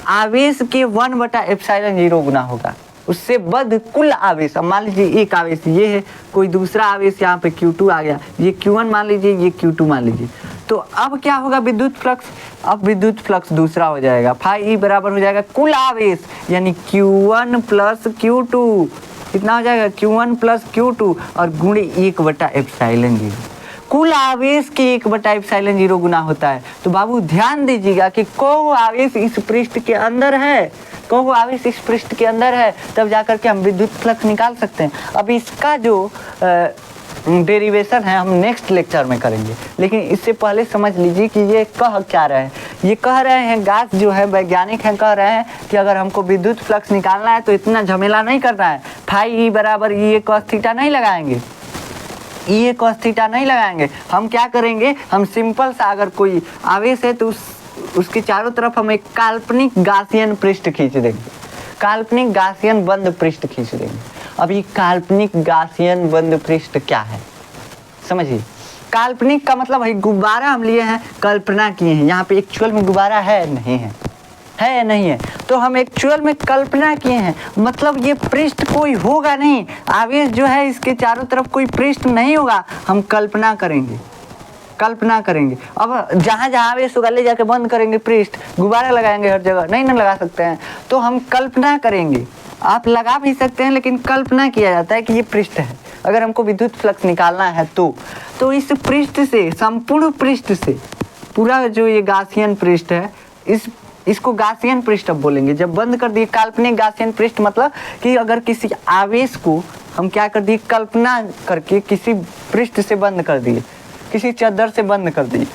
आवेश के 1/ε0 गुना होगा। उससे बद्ध कुल आवेश, अब मान लीजिए एक आवेश ये है, कोई दूसरा आवेश यहाँ पे Q2 आ गया, ये Q1 मान लीजिए, ये Q2 मान लीजिए। तो अब क्या होगा विद्युत फ्लक्स? अब विद्युत फ्लक्स दूसरा हो जाएगा, फाई ई बराबर हो जाएगा कुल आवेश, यानी Q1 + Q2। कितना हो जाएगा? Q1 + Q2 और गुणे 1/ε0। कुल आवेश के 1/ε0 गुना होता है। तो बाबू ध्यान दीजिएगा कि कौ आवेश इस पृष्ठ के अंदर है, कौ आवेश इस पृष्ठ के अंदर है, तब जाकर के हम विद्युत फ्लक्स निकाल सकते हैं। अब इसका जो डेरिवेशन है हम नेक्स्ट लेक्चर में करेंगे, लेकिन इससे पहले समझ लीजिए कि ये कह क्या रहे हैं। ये कह रहे हैं, गास जो है वैज्ञानिक हैं, कह रहे हैं कि अगर हमको विद्युत फ्लक्स निकालना है तो इतना झमेला नहीं करना है, फाई ई बराबर ई cos थीटा नहीं लगाएंगे, ई cos थीटा नहीं लगाएंगे। हम क्या करेंगे? हम सिंपल सा, अगर कोई आवेश है तो उसके चारों तरफ हम एक काल्पनिक गासियन पृष्ठ खींच देंगे, काल्पनिक गासियन बंद पृष्ठ खींच देंगे। अब ये काल्पनिक गासियन बंद पृष्ठ क्या है समझिए। काल्पनिक का मतलब है गुब्बारा हम लिए हैं, कल्पना किए हैं। यहाँ पे एक्चुअल में गुब्बारा है नहीं है, है या नहीं है, तो हम एक्चुअल में कल्पना किए हैं। मतलब ये पृष्ठ कोई होगा नहीं, आवेश जो है इसके चारों तरफ कोई पृष्ठ नहीं होगा, हम कल्पना करेंगे, कल्पना करेंगे। अब जहाँ जहाँ आवेश होगा ले जाके बंद करेंगे पृष्ठ, गुब्बारा लगाएंगे हर जगह, नहीं ना लगा सकते हैं, तो हम कल्पना करेंगे। आप लगा भी सकते हैं लेकिन कल्पना किया जाता है कि ये पृष्ठ है। अगर हमको विद्युत फ्लक्स निकालना है तो इस पृष्ठ से, संपूर्ण पृष्ठ से, पूरा जो ये गासियन पृष्ठ है, इसको गासियन पृष्ठ अब बोलेंगे। जब बंद कर दिए काल्पनिक गासियन पृष्ठ, मतलब कि अगर किसी आवेश को हम क्या कर दिए, कल्पना करके किसी पृष्ठ से बंद कर दिए, किसी चादर से बंद कर दिए,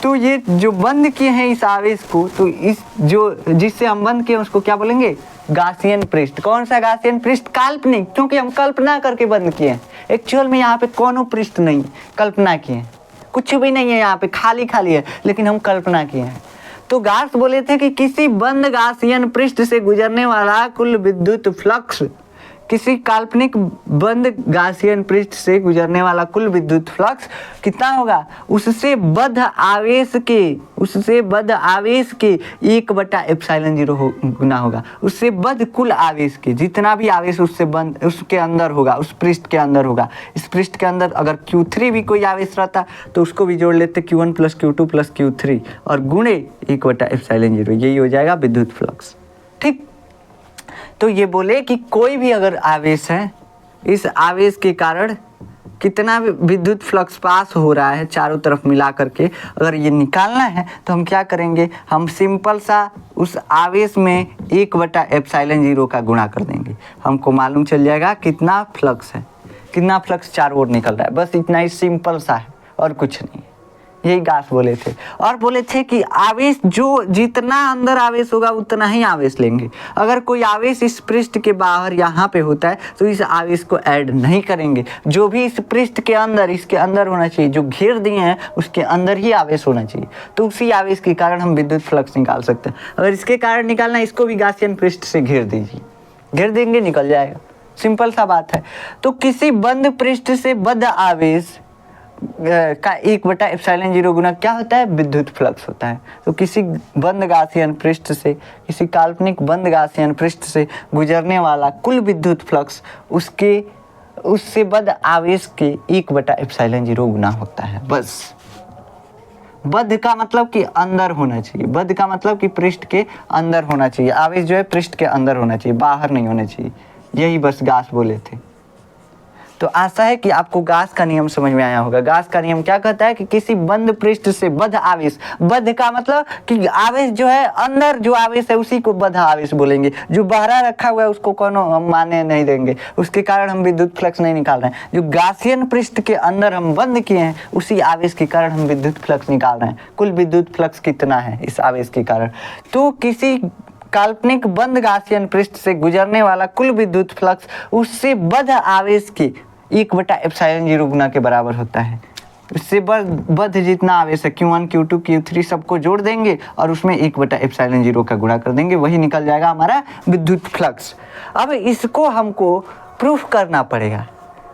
तो ये जो बंद किए हैं इस आवेश को, तो इस जो जिससे हम बंद किए उसको क्या बोलेंगे, गासियन पृष्ठ। कौन सा गासियन पृष्ठ, काल्पनिक, क्योंकि हम कल्पना करके बंद किए हैं। एक्चुअल में यहाँ पे कोनो पृष्ठ नहीं, कल्पना किए हैं, कुछ भी नहीं है यहाँ पे, खाली खाली है, लेकिन हम कल्पना किए हैं। तो गास बोले थे कि किसी बंद गासियन पृष्ठ से गुजरने वाला कुल विद्युत फ्लक्स, किसी काल्पनिक बंद गासियन पृष्ठ से गुजरने वाला कुल विद्युत फ्लक्स कितना होगा, उससे बद्ध आवेश के 1/ε0 गुना होगा। उससे बद्ध कुल आवेश के, जितना भी आवेश उससे बंद, उसके अंदर होगा, उस पृष्ठ के अंदर होगा। इस पृष्ठ के अंदर अगर Q3 भी कोई आवेश रहता तो उसको भी जोड़ लेते, Q1 + Q2 + Q3 और गुणे 1/ε0, यही हो जाएगा विद्युत फ्लक्स। ठीक, तो ये बोले कि कोई भी अगर आवेश है, इस आवेश के कारण कितना विद्युत फ्लक्स पास हो रहा है चारों तरफ मिला करके, अगर ये निकालना है तो हम क्या करेंगे, हम सिंपल सा उस आवेश में 1/ε0 का गुणा कर देंगे। हमको मालूम चल जाएगा कितना फ्लक्स है, कितना फ्लक्स चारों ओर निकल रहा है। बस इतना ही सिंपल सा है और कुछ नहीं। यही गास बोले थे। और बोले थे कि आवेश जो जितना अंदर आवेश होगा उतना ही आवेश लेंगे। अगर कोई आवेश इस पृष्ठ के बाहर यहाँ पे होता है तो इस आवेश को ऐड नहीं करेंगे। जो भी इस पृष्ठ के अंदर, इसके अंदर होना चाहिए, जो घेर दिए हैं उसके अंदर ही आवेश होना चाहिए, तो उसी आवेश के कारण हम विद्युत फ्लक्स निकाल सकते हैं। अगर इसके कारण निकालना है, इसको भी गासियन पृष्ठ से घेर दीजिए, घेर देंगे निकल जाएगा, सिंपल सा बात है। तो किसी बंद पृष्ठ से बद्ध आवेश का 1/ε0 गुना क्या होता है, विद्युत फ्लक्स होता है। तो किसी बंद गासियन पृष्ठ से, किसी काल्पनिक बंद गासियन पृष्ठ से गुजरने वाला कुल विद्युत फ्लक्स उससे बद्ध आवेश के 1/ε0 गुना होता है। बस बद्ध का मतलब कि अंदर होना चाहिए, बद्ध का मतलब कि पृष्ठ के अंदर होना चाहिए। आवेश जो है पृष्ठ के अंदर होना चाहिए, बाहर नहीं होना चाहिए। यही बस गास बोले थे। तो आशा है कि आपको गास का नियम समझ में आया होगा। गास का नियम क्या कहता है कि किसी बंद पृष्ठ से बद्ध आवेश, बद्ध का मतलब कि आवेश जो है अंदर जो आवेश है उसी को बद्ध आवेश बोलेंगे। जो बाहर रखा हुआ है उसको कोनो हम माने नहीं देंगे, उसके कारण हम विद्युत फ्लक्स नहीं निकाल रहे हैं। जो गासियन पृष्ठ के अंदर हम बंद किए हैं उसी आवेश के कारण हम विद्युत फ्लक्स निकाल रहे हैं। कुल विद्युत फ्लक्स कितना है इस आवेश के कारण, तो किसी काल्पनिक बंद गासियन पृष्ठ से गुजरने वाला कुल विद्युत फ्लक्स उससे बद्ध आवेश के 1/ε0 गुना के बराबर होता है। इससे बद्ध जितना आवेश है Q1, Q2, Q3 सबको जोड़ देंगे और उसमें 1/ε0 का गुणा कर देंगे, वही निकल जाएगा हमारा विद्युत फ्लक्स। अब इसको हमको प्रूफ करना पड़ेगा।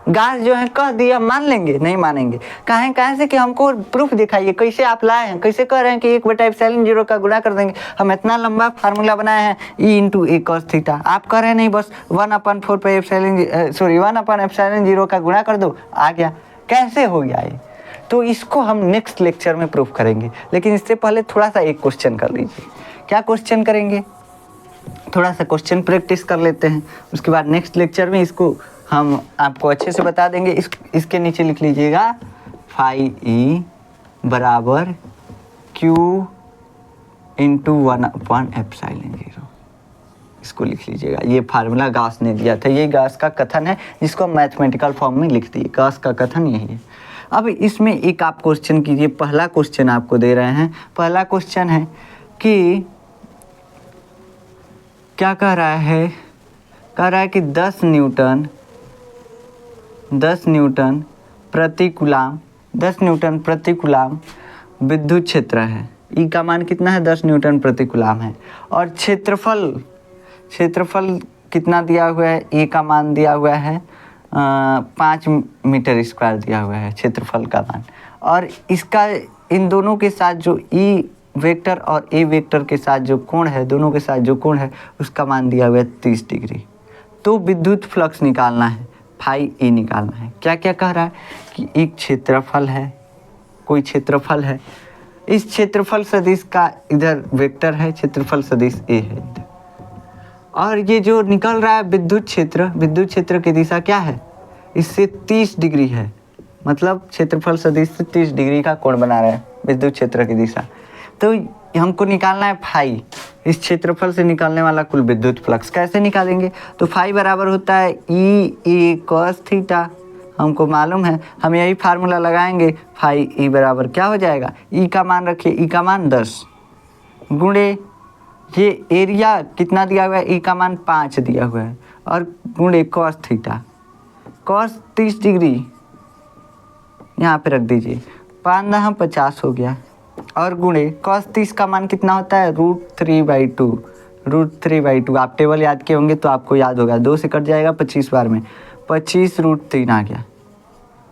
गास जो है कह दिया, मान लेंगे नहीं मानेंगे। कहें से कि हमको प्रूफ दिखाइए, कैसे आप लाए हैं, कैसे कह रहे हैं कि 1/ε0 का गुणा कर देंगे। हम इतना लंबा फार्मूला बनाए हैं E × A cos θ, आप कह रहे हैं नहीं बस 1/4πε0 का गुणा कर दो, आ गया। कैसे हो गया ये, तो इसको हम नेक्स्ट लेक्चर में प्रूफ करेंगे। लेकिन इससे पहले थोड़ा सा एक क्वेश्चन कर लीजिए। क्या क्वेश्चन करेंगे, थोड़ा सा क्वेश्चन प्रैक्टिस कर लेते हैं, उसके बाद नेक्स्ट लेक्चर में इसको हम आपको अच्छे से बता देंगे। इसके नीचे लिख लीजिएगा φE = Q × 1/ε0, इसको लिख लीजिएगा। ये फार्मूला गास ने दिया था, ये गास का कथन है जिसको हम मैथमेटिकल फॉर्म में लिख दिए। गास का कथन यही है। अब इसमें एक आप क्वेश्चन कीजिए। पहला क्वेश्चन आपको दे रहे हैं। पहला क्वेश्चन है कि क्या कह रहा है, कह रहा है कि 10 न्यूटन प्रति कूलाम विद्युत क्षेत्र है। ई का मान कितना है, 10 न्यूटन प्रति कूलाम है। और क्षेत्रफल कितना दिया हुआ है, ए का मान दिया हुआ है 5 मीटर स्क्वायर दिया हुआ है क्षेत्रफल का मान। और इसका इन दोनों के साथ जो ई वेक्टर और ए वेक्टर के साथ जो कोण है, दोनों के साथ जो कोण है उसका मान दिया हुआ है 30 डिग्री। तो विद्युत फ्लक्स निकालना है, फाई ई निकालना है। क्या क्या कह रहा है कि एक क्षेत्रफल है, कोई क्षेत्रफल है, इस क्षेत्रफल सदिश का इधर वेक्टर है, क्षेत्रफल सदिश ए है इधर, और ये जो निकल रहा है विद्युत क्षेत्र की दिशा क्या है, इससे 30 डिग्री है, मतलब क्षेत्रफल सदिश से 30 डिग्री का कोण बना रहा है विद्युत क्षेत्र की दिशा। तो हमको निकालना है फाई, इस क्षेत्रफल से निकलने वाला कुल विद्युत फ्लक्स। कैसे निकालेंगे, तो फाई बराबर होता है ई ए कॉस थीटा, हमको मालूम है, हम यही फार्मूला लगाएंगे। फाई ई बराबर क्या हो जाएगा, ई का मान रखिए, ई का मान 10 गुणे ये एरिया कितना दिया हुआ है, ई का मान 5 दिया हुआ है, और गुणे कॉस थीटा, कॉस 30 डिग्री यहाँ पे रख दीजिए, 5 50 हो गया, और गुणे कॉस 30 का मान कितना होता है, √3/2, √3/2। आप टेबल याद किए होंगे तो आपको याद होगा, 2 से कट जाएगा 25 बार में, 25√3 आ गया,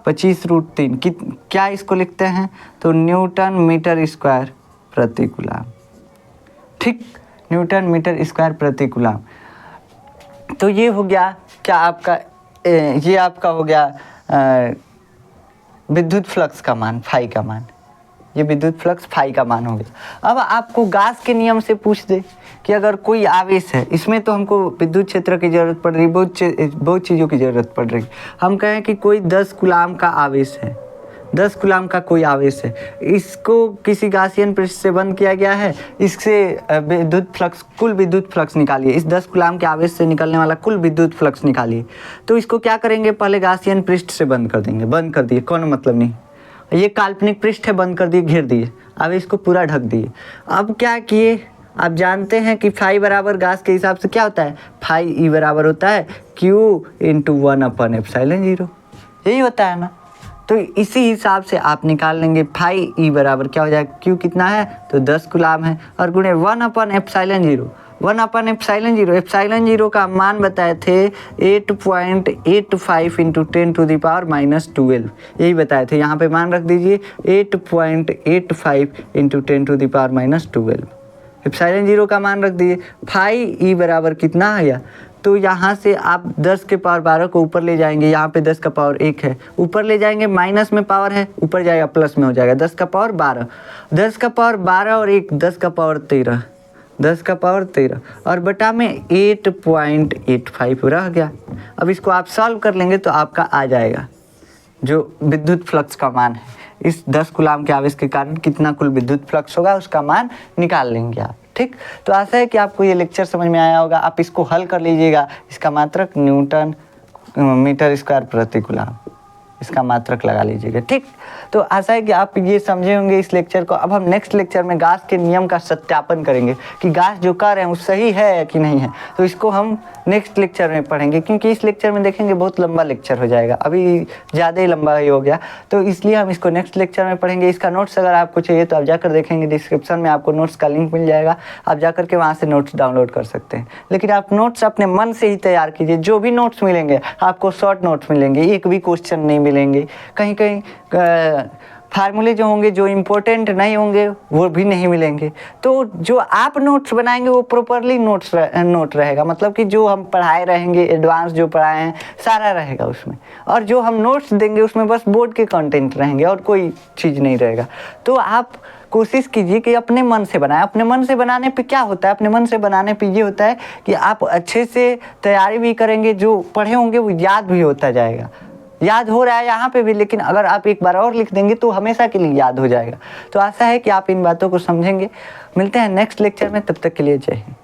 25√3 क्या इसको लिखते हैं, तो न्यूटन मीटर स्क्वायर प्रति कूलम। ठीक, न्यूटन मीटर स्क्वायर प्रति कूलम। तो ये हो गया क्या आपका, ये आपका हो गया विद्युत फ्लक्स का मान, फाई का मान, ये विद्युत फ्लक्स फाई का मान हो गया। अब आपको गास के नियम से पूछ दे कि अगर कोई आवेश है, इसमें तो हमको विद्युत क्षेत्र की ज़रूरत पड़ रही, बहुत चीज़ों की ज़रूरत पड़ रही। हम कहें कि कोई 10 कूलाम का आवेश है, 10 कूलाम का कोई आवेश है, इसको किसी गासियन पृष्ठ से बंद किया गया है, इससे विद्युत फ्लक्स, कुल विद्युत फ्लक्स निकालिए, इस 10 कूलाम के आवेश से निकलने वाला कुल विद्युत फ्लक्स निकालिए। तो इसको क्या करेंगे, पहले गासियन पृष्ठ से बंद कर देंगे, बंद कर दिए, कोनो मतलब नहीं, ये काल्पनिक पृष्ठ है, बंद कर दिए, घेर दिए, अब इसको पूरा ढक दिए। अब क्या किए, आप जानते हैं कि फाई बराबर गास के हिसाब से क्या होता है, फाई ई बराबर होता है Q × 1/ε0, यही होता है ना। तो इसी हिसाब से आप निकाल लेंगे, फाई ई बराबर क्या हो जाएगा, Q कितना है, तो 10 कूलाम है, और गुणे 1/ε0, 1/ε0, ε0 का मान बताए थे 8.85 × 10⁻⁻12, यही बताए थे, यहाँ पे मान रख दीजिए 8.85 × 10⁻⁻12, ε0 का मान रख दिए। फाई ई बराबर कितना आया, तो यहाँ से आप 10 के पावर 12 को ऊपर ले जाएंगे, यहाँ पे 10 का पावर 1 है, ऊपर ले जाएंगे, माइनस में पावर है, ऊपर जाएगा प्लस में हो जाएगा, 10 का पावर 12, 10 का पावर 12 और 1 10 का पावर 13, 10 का पावर 13 और बटा में 8.85 रह गया। अब इसको आप सॉल्व कर लेंगे तो आपका आ जाएगा जो विद्युत फ्लक्स का मान है, इस 10 कूलाम के आवेश के कारण कितना कुल विद्युत फ्लक्स होगा उसका मान निकाल लेंगे आप। ठीक, तो आशा है कि आपको ये लेक्चर समझ में आया होगा। आप इसको हल कर लीजिएगा, इसका मात्रक न्यूटन मीटर स्क्वायर प्रति कूलम, इसका मात्रक लगा लीजिएगा। ठीक, तो आशा है कि आप ये समझे होंगे इस लेक्चर को। अब हम नेक्स्ट लेक्चर में गास के नियम का सत्यापन करेंगे कि गास जो कर रहे हैं वो सही है कि नहीं है, तो इसको हम नेक्स्ट लेक्चर में पढ़ेंगे, क्योंकि इस लेक्चर में देखेंगे बहुत लंबा लेक्चर हो जाएगा, अभी ज़्यादा ही लंबा ही हो गया, तो इसलिए हम इसको नेक्स्ट लेक्चर में पढ़ेंगे। इसका नोट्स अगर आपको चाहिए तो आप जाकर देखेंगे, डिस्क्रिप्शन में आपको नोट्स का लिंक मिल जाएगा, आप जाकर के वहाँ से नोट्स डाउनलोड कर सकते हैं। लेकिन आप नोट्स अपने मन से ही तैयार कीजिए, जो भी नोट्स मिलेंगे आपको शॉर्ट नोट्स मिलेंगे, एक भी क्वेश्चन नहीं मिलेंगे, कहीं कहीं फार्मूले जो होंगे जो इम्पोर्टेंट नहीं होंगे वो भी नहीं मिलेंगे। तो जो आप नोट्स बनाएंगे वो प्रॉपरली नोट रहेगा, मतलब कि जो हम पढ़ाए रहेंगे, एडवांस जो पढ़ाए हैं सारा रहेगा उसमें, और जो हम नोट्स देंगे उसमें बस बोर्ड के कंटेंट रहेंगे और कोई चीज़ नहीं रहेगा। तो आप कोशिश कीजिए कि अपने मन से बनाएं। अपने मन से बनाने पे क्या होता है, अपने मन से बनाने पे ये होता है कि आप अच्छे से तैयारी भी करेंगे, जो पढ़े होंगे वो याद भी होता जाएगा, याद हो रहा है यहाँ पे भी, लेकिन अगर आप एक बार और लिख देंगे तो हमेशा के लिए याद हो जाएगा। तो आशा है कि आप इन बातों को समझेंगे। मिलते हैं नेक्स्ट लेक्चर में, तब तक के लिए जय हिंद।